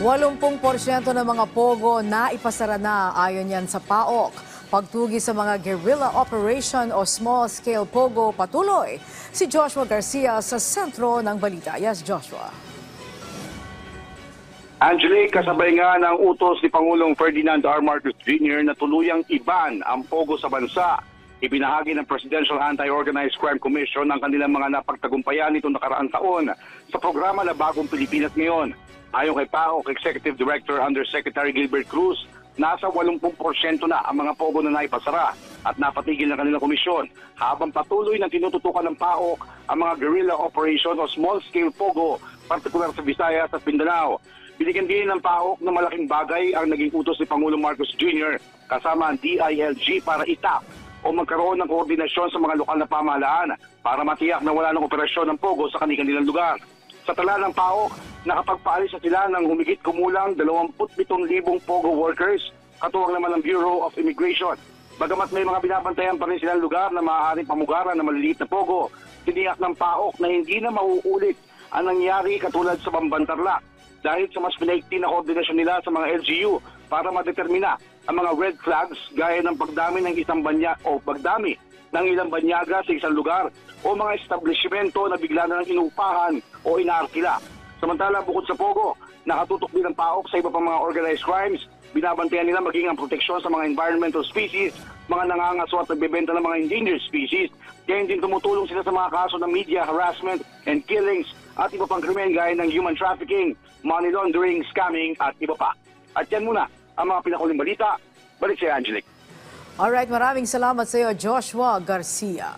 80% ng mga pogo na ipasara na ayon yan sa PAOK. Pagtugi sa mga guerrilla operation o small-scale pogo patuloy. Si Joshua Garcia sa sentro ng balita. Yes, Joshua. Angelique, kasabay nga ng utos ni Pangulong Ferdinand R. Marcos Jr. na tuluyang iban ang pogo sa bansa. Ibinahagi ng Presidential Anti-Organized Crime Commission ang kanilang mga napagtagumpayan nitong nakaraang taon sa programa na Bagong Pilipinas Ngayon. Ayon kay PAOK Executive Director Undersecretary Gilbert Cruz, nasa 80% na ang mga pogo na naipasara at napatigil ng kanilang komisyon, habang patuloy na tinututukan ng PAOK ang mga guerrilla operation o small-scale pogo, partikular sa Visayas at Mindanao. Binigyan din ng PAOK na malaking bagay ang naging utos ni Pangulong Marcos Jr. kasama ang DILG para itap o magkaroon ng koordinasyon sa mga lokal na pamahalaan para matiyak na wala ng operasyon ng pogo sa kanilang lugar. Sa tala ng PAOK, nakapagpaalis na sila ng humigit kumulang 27,000 pogo workers, katuwang naman ng Bureau of Immigration. Bagamat may mga binabantayan pa rin silang lugar na maaaring pamugaran ng maliliit na pogo, tiniyak ng PAOK na hindi na mauulit ang nangyari katulad sa Bambantarlac dahil sa mas pinaigting na koordinasyon nila sa mga LGU para madetermina ang mga red flags gaya ng pagdami ng ilang banyaga sa isang lugar o mga establishmento na bigla na lang inuupahan o inaarkila. Samantala, bukod sa pogo, nakatutok din ang PAOK sa iba pang mga organized crimes. Binabantayan nila maging ang proteksyon sa mga environmental species, mga nangangaso at nagbebenta ng mga endangered species. Kaya din tumutulong sila sa mga kaso ng media harassment and killings at iba pang krimen gaya ng human trafficking, money laundering, scamming at iba pa. At yan muna ang mga pinakuling balita. Balik sa Angelique. Alright, maraming salamat sa iyo, Joshua Garcia.